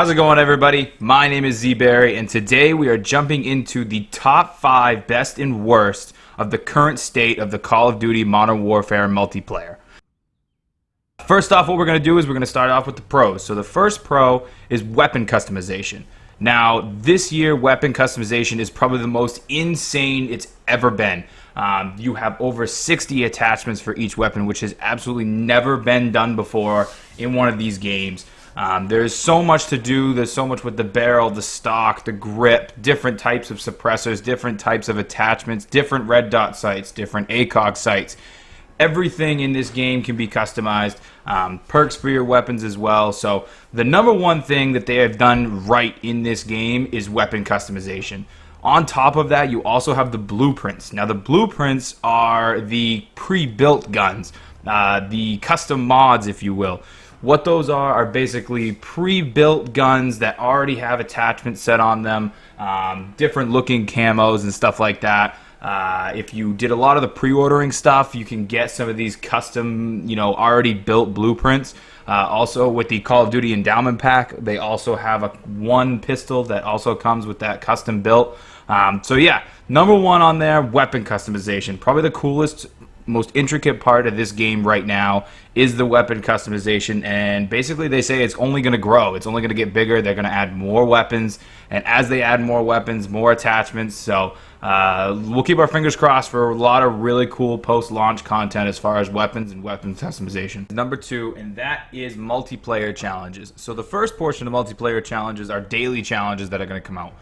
How's it going, everybody? My name is Z-Berry, and today we are jumping into the top 5 best and worst of the current state of the Call of Duty Modern Warfare multiplayer. First off, what we're going to do is we're going to start off with the pros. So the first pro is weapon customization. Now, this year, weapon customization is probably the most insane it's ever been. You have over 60 attachments for each weapon, which has absolutely never been done before in one of these games. There's so much to do. There's so much with the barrel, the stock, the grip, different types of suppressors, different types of attachments, different red dot sights, different ACOG sights. Everything in this game can be customized. Perks for your weapons as well. So the number one thing that they have done right in this game is weapon customization. On top of that, you also have the blueprints. Now, the blueprints are the pre-built guns, the custom mods, if you will. What those are basically pre-built guns that already have attachments set on them, different looking camos and stuff like that. If you did a lot of the pre-ordering stuff, you can get some of these custom, already built blueprints. Also, with the Call of Duty Endowment Pack, they also have one pistol that also comes with that custom built. So yeah, number one on there, weapon customization. Probably the coolest, most intricate part of this game right now is the weapon customization, and basically they say it's only going to grow. It's only going to get bigger. They're going to add more weapons, and as they add more weapons, more attachments. So we'll keep our fingers crossed for a lot of really cool post-launch content as far as weapons and weapons customization. Number 2, and that is multiplayer challenges. So the first portion of multiplayer challenges are daily challenges that are going to come out.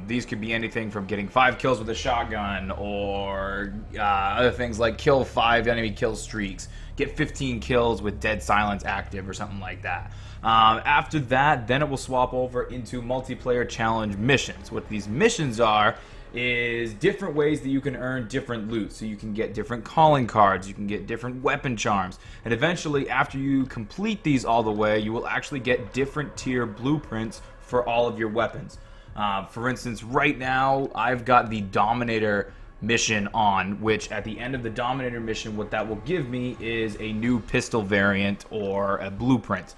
These could be anything from getting 5 kills with a shotgun, or other things like kill 5 enemy kill streaks, get 15 kills with dead silence active, or something like that. After that, then it will swap over into multiplayer challenge missions. What these missions are is different ways that you can earn different loot. So you can get different calling cards, you can get different weapon charms, and eventually, after you complete these all the way, you will actually get different tier blueprints for all of your weapons. For instance, right now, I've got the Dominator mission on, which at the end of the Dominator mission, what that will give me is a new pistol variant or a blueprint.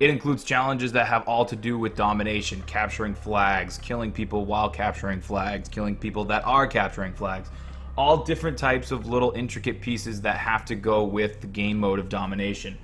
It includes challenges that have all to do with domination, capturing flags, killing people while capturing flags, killing people that are capturing flags. All different types of little intricate pieces that have to go with the game mode of domination.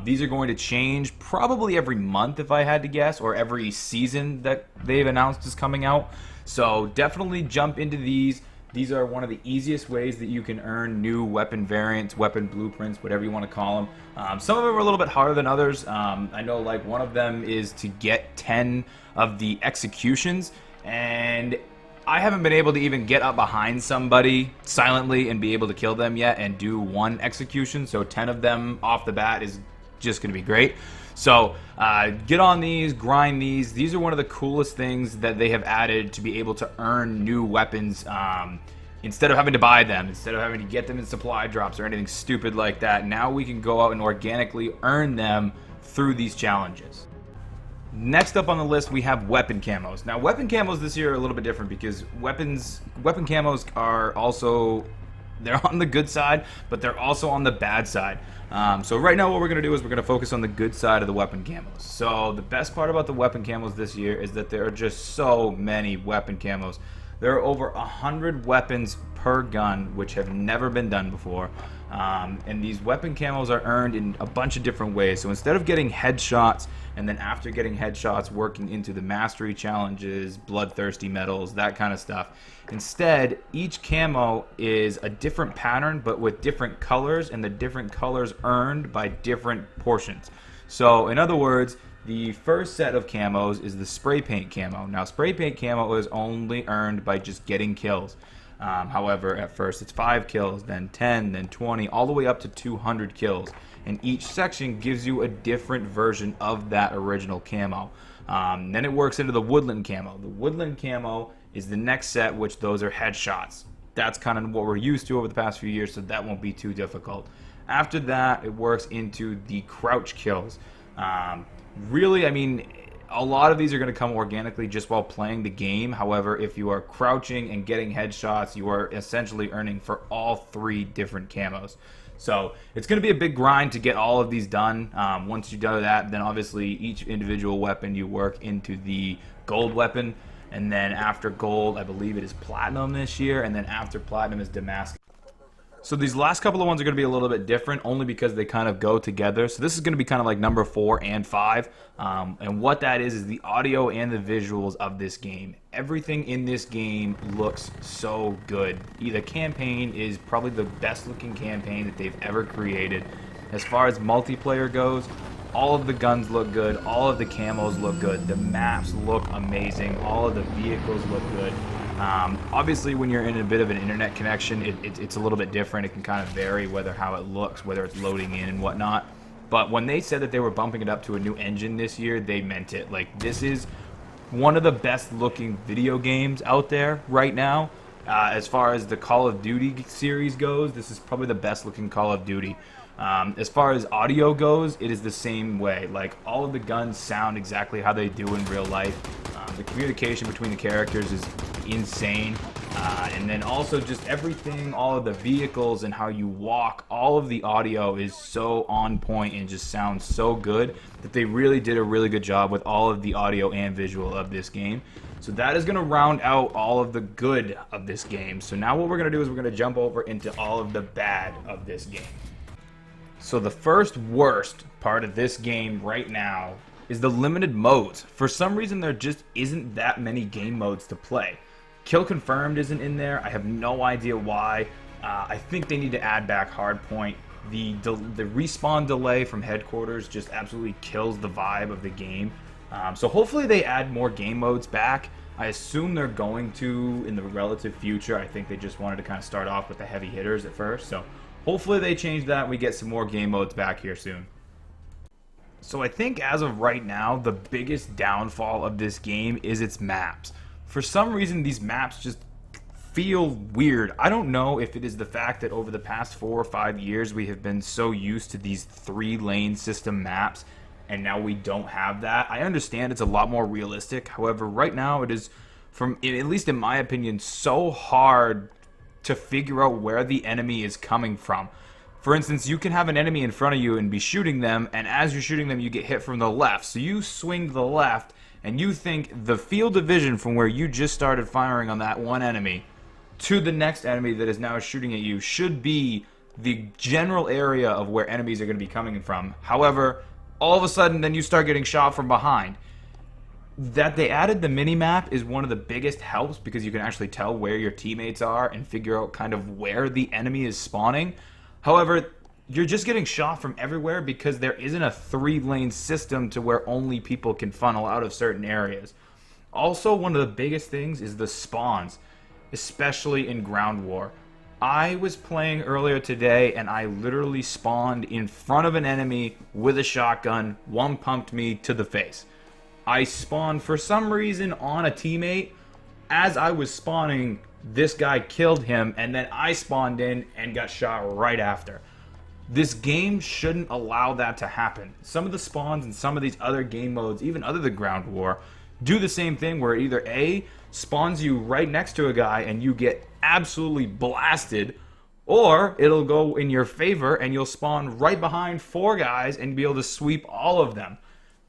These are going to change probably every month, if I had to guess, or every season that they've announced is coming out. So definitely jump into these. These are one of the easiest ways that you can earn new weapon variants, weapon blueprints, whatever you want to call them. Some of them are a little bit harder than others. I know like one of them is to get 10 of the executions, and I haven't been able to even get up behind somebody silently and be able to kill them yet and do one execution. So 10 of them off the bat is just going to be great. So get on these, grind these. These are one of the coolest things that they have added to be able to earn new weapons instead of having to buy them, instead of having to get them in supply drops or anything stupid like that. Now we can go out and organically earn them through these challenges. Next up on the list, we have weapon camos. Now, weapon camos this year are a little bit different because weapon camos are also, they're on the good side, but they're also on the bad side. So right now what we're going to do is we're going to focus on the good side of the weapon camos. So the best part about the weapon camos this year is that there are just so many weapon camos. There are over 100 weapons per gun, which have never been done before. And these weapon camos are earned in a bunch of different ways. So instead of getting headshots, and then after getting headshots, working into the mastery challenges, bloodthirsty medals, that kind of stuff, instead, each camo is a different pattern, but with different colors, and the different colors earned by different portions. So in other words, the first set of camos is the spray paint camo. Now, spray paint camo is only earned by just getting kills. However, at first it's 5 kills, then 10, then 20, all the way up to 200 kills. And each section gives you a different version of that original camo. Then it works into the woodland camo. The woodland camo is the next set, which those are headshots. That's kind of what we're used to over the past few years, so that won't be too difficult. After that, it works into the crouch kills. Really, I mean, a lot of these are going to come organically just while playing the game. However, if you are crouching and getting headshots, you are essentially earning for all 3 different camos. So it's going to be a big grind to get all of these done. Once you do that, then obviously each individual weapon you work into the gold weapon. And then after gold, I believe it is platinum this year. And then after platinum is Damascus. So these last couple of ones are going to be a little bit different only because they kind of go together. So this is going to be kind of like number 4 and 5. And what that is the audio and the visuals of this game. Everything in this game looks so good. The campaign is probably the best looking campaign that they've ever created. As far as multiplayer goes, all of the guns look good. All of the camos look good. The maps look amazing. All of the vehicles look good. Obviously, when you're in a bit of an internet connection, it's a little bit different. It can kind of vary how it looks, whether it's loading in and whatnot. But when they said that they were bumping it up to a new engine this year, they meant it. Like, this is one of the best looking video games out there right now. As far as the Call of Duty series goes, this is probably the best looking Call of Duty. As far as audio goes, it is the same way. Like, all of the guns sound exactly how they do in real life. The communication between the characters is insane. And then also just everything, all of the vehicles and how you walk, all of the audio is so on point and just sounds so good that they really did a really good job with all of the audio and visual of this game. So that is going to round out all of the good of this game. So now what we're going to do is we're going to jump over into all of the bad of this game. So the first worst part of this game right now is the limited modes. For some reason, there just isn't that many game modes to play. Kill Confirmed isn't in there. I have no idea why. I think they need to add back Hardpoint. The respawn delay from headquarters just absolutely kills the vibe of the game. So hopefully they add more game modes back. I assume they're going to in the relative future. I think they just wanted to kind of start off with the heavy hitters at first. So hopefully they change that and we get some more game modes back here soon. So I think as of right now, the biggest downfall of this game is its maps. For some reason, these maps just feel weird. I don't know if it is the fact that over the past 4 or 5 years, we have been so used to these 3-lane system maps, and now we don't have that. I understand it's a lot more realistic. However, right now it is, at least in my opinion, so hard to figure out where the enemy is coming from. For instance, you can have an enemy in front of you and be shooting them, and as you're shooting them, you get hit from the left. So you swing to the left, and you think the field of vision from where you just started firing on that one enemy to the next enemy that is now shooting at you should be the general area of where enemies are going to be coming from. However, all of a sudden, then you start getting shot from behind. That they added the mini-map is one of the biggest helps because you can actually tell where your teammates are and figure out kind of where the enemy is spawning. However, you're just getting shot from everywhere because there isn't a 3-lane system to where only people can funnel out of certain areas. Also, one of the biggest things is the spawns, especially in Ground War. I was playing earlier today and I literally spawned in front of an enemy with a shotgun. One pumped me to the face. I spawned for some reason on a teammate. As I was spawning, this guy killed him, and then I spawned in and got shot right after. This game shouldn't allow that to happen. Some of the spawns and some of these other game modes, even other than Ground War, do the same thing where either A, spawns you right next to a guy and you get absolutely blasted, or it'll go in your favor and you'll spawn right behind 4 guys and be able to sweep all of them.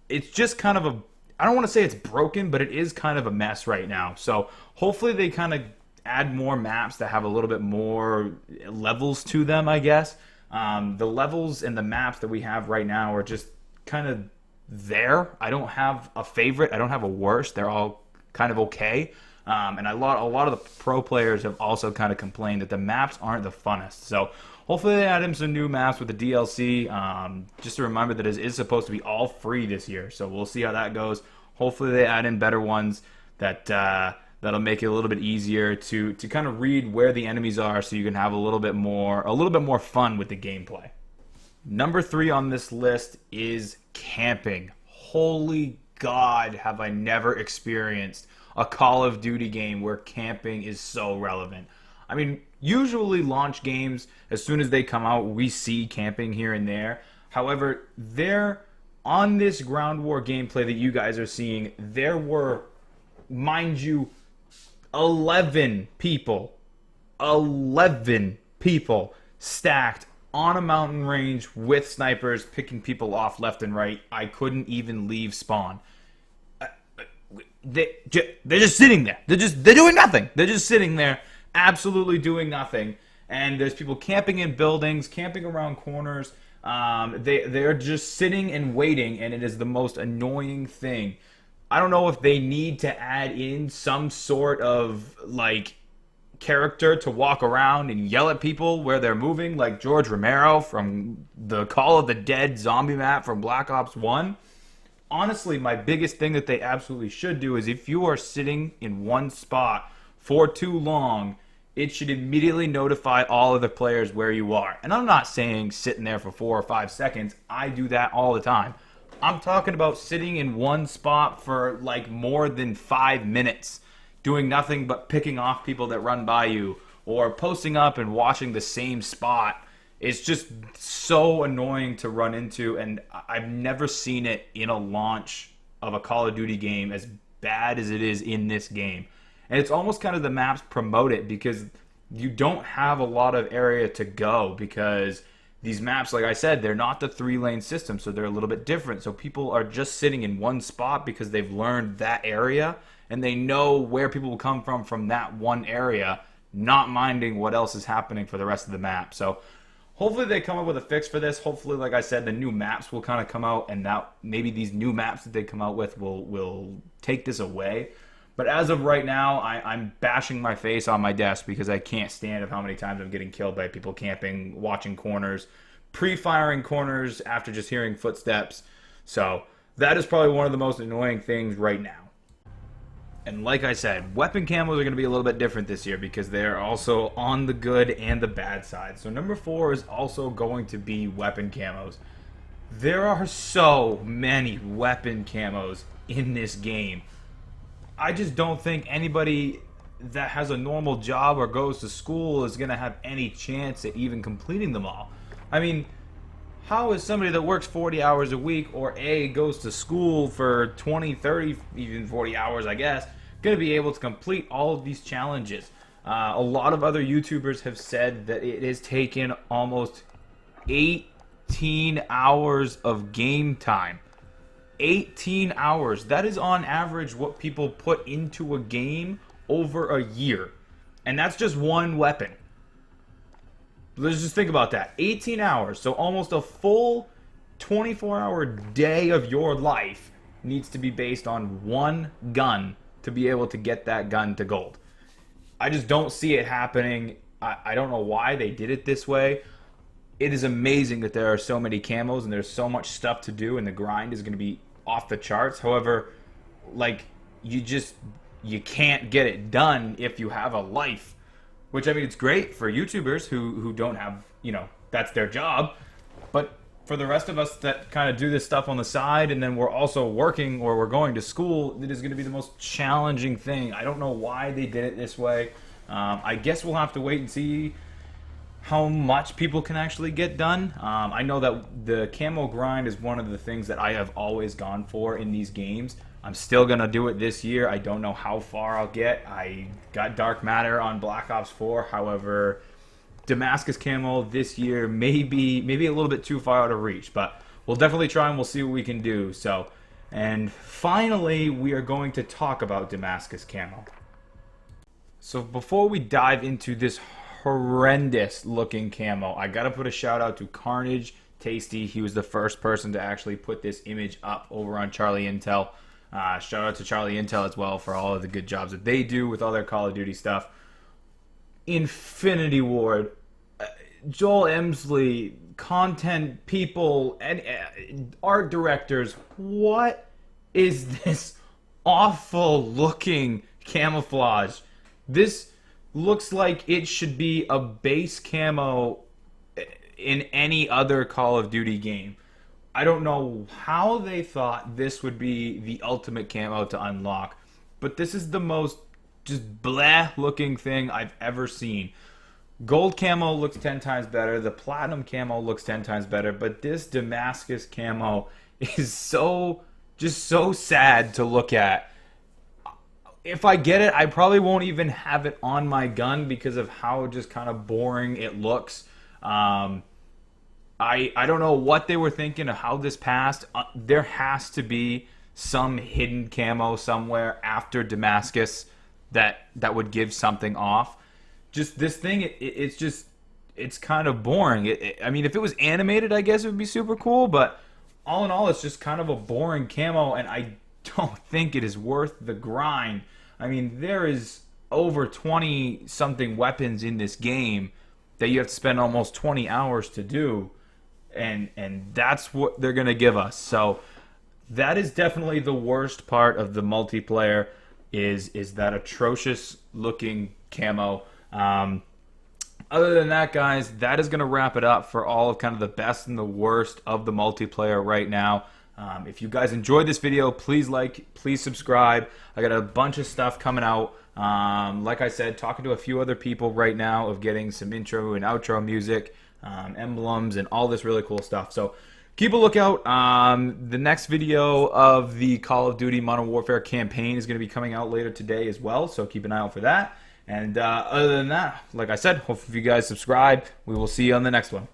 It's just kind of I don't want to say it's broken, but it is kind of a mess right now. So hopefully they kind of add more maps that have a little bit more levels to them, I guess. The levels and the maps that we have right now are just kind of there. I don't have a favorite. I don't have a worst. They're all kind of okay. And a lot of the pro players have also kind of complained that the maps aren't the funnest. So hopefully they add in some new maps with the DLC. Just a reminder that it is supposed to be all free this year. So we'll see how that goes. Hopefully they add in better ones that'll make it a little bit easier to kind of read where the enemies are so you can have a little bit more fun with the gameplay. Number 3 on this list is camping. Holy God, have I never experienced a Call of Duty game where camping is so relevant. I mean, usually launch games, as soon as they come out, we see camping here and there. However, on this Ground War gameplay that you guys are seeing, there were, mind you, 11 people stacked on a mountain range with snipers picking people off left and right. I couldn't even leave spawn. They're just sitting there. They're doing nothing. They're just sitting there, absolutely doing nothing. And there's people camping in buildings, camping around corners. They're just sitting and waiting, and it is the most annoying thing. I don't know if they need to add in some sort of like character to walk around and yell at people where they're moving, like George Romero from the Call of the Dead zombie map from Black Ops 1. Honestly, my biggest thing that they absolutely should do is if you are sitting in one spot for too long, it should immediately notify all of the players where you are. And I'm not saying sitting there for 4 or 5 seconds. I do that all the time. I'm talking about sitting in one spot for like more than 5 minutes, doing nothing but picking off people that run by you, or posting up and watching the same spot. It's just so annoying to run into, and I've never seen it in a launch of a Call of Duty game as bad as it is in this game. And it's almost kind of the maps promote it because you don't have a lot of area to go, because these maps, like I said, they're not the 3-lane system, so they're a little bit different. So people are just sitting in one spot because they've learned that area, and they know where people will come from that one area, not minding what else is happening for the rest of the map. So hopefully they come up with a fix for this. Hopefully, like I said, the new maps will kind of come out, and that maybe these new maps that they come out with will take this away. But as of right now, I'm bashing my face on my desk because I can't stand of how many times I'm getting killed by people camping, watching corners, pre-firing corners after just hearing footsteps. So that is probably one of the most annoying things right now. And like I said, weapon camos are going to be a little bit different this year because they're also on the good and the bad side. So number 4 is also going to be weapon camos. There are so many weapon camos in this game. I just don't think anybody that has a normal job or goes to school is going to have any chance at even completing them all. I mean, how is somebody that works 40 hours a week or goes to school for 20, 30, even 40 hours, I guess, going to be able to complete all of these challenges? A lot of other YouTubers have said that it has taken almost 18 hours of game time. 18 hours. That is on average what people put into a game over a year. And that's just one weapon. Let's just think about that. 18 hours. So almost a full 24-hour day of your life needs to be based on one gun to be able to get that gun to gold. I just don't see it happening. I don't know why they did it this way. It is amazing that there are so many camos and there's so much stuff to do, and the grind is going to be off the charts. However, like, you can't get it done if you have a life. Which, I mean, it's great for YouTubers who don't have, that's their job. But for the rest of us that kind of do this stuff on the side and then we're also working or we're going to school, it is going to be the most challenging thing. I don't know why they did it this way. I guess we'll have to wait and see how much people can actually get done. I know that the camo grind is one of the things that I have always gone for in these games. I'm still going to do it this year. I don't know how far I'll get. I got Dark Matter on Black Ops 4. However, Damascus camo this year maybe a little bit too far out of reach. But we'll definitely try and we'll see what we can do. So, and finally, we are going to talk about Damascus camo. So before we dive into this horrendous looking camo, I gotta put a shout out to Carnage Tasty. He was the first person to actually put this image up over on Charlie Intel. Shout out to Charlie Intel as well for all of the good jobs that they do with all their Call of Duty stuff. Infinity Ward, Joel Emsley, content people, and art directors. What is this awful looking camouflage? This looks like it should be a base camo in any other Call of Duty game. I don't know how they thought this would be the ultimate camo to unlock, but this is the most just blah looking thing I've ever seen. Gold camo looks 10 times better, the platinum camo looks 10 times better, but this Damascus camo is so sad to look at. If I get it, I probably won't even have it on my gun because of how just kind of boring it looks. I don't know what they were thinking of how this passed. There has to be some hidden camo somewhere after Damascus that would give something off. Just this thing, it's just it's kind of boring. I mean, if it was animated, I guess it would be super cool. But all in all, it's just kind of a boring camo, and I don't think it is worth the grind. I mean, there is over 20 something weapons in this game that you have to spend almost 20 hours to do, and that's what they're going to give us. So that is definitely the worst part of the multiplayer is that atrocious looking camo. Other than that, guys, that is going to wrap it up for all of kind of the best and the worst of the multiplayer right now. If you guys enjoyed this video, please like, please subscribe. I got a bunch of stuff coming out. Like I said, talking to a few other people right now of getting some intro and outro music, emblems, and all this really cool stuff. So keep a lookout. The next video of the Call of Duty Modern Warfare campaign is going to be coming out later today as well, so keep an eye out for that. And other than that, like I said, hopefully you guys subscribe. We will see you on the next one.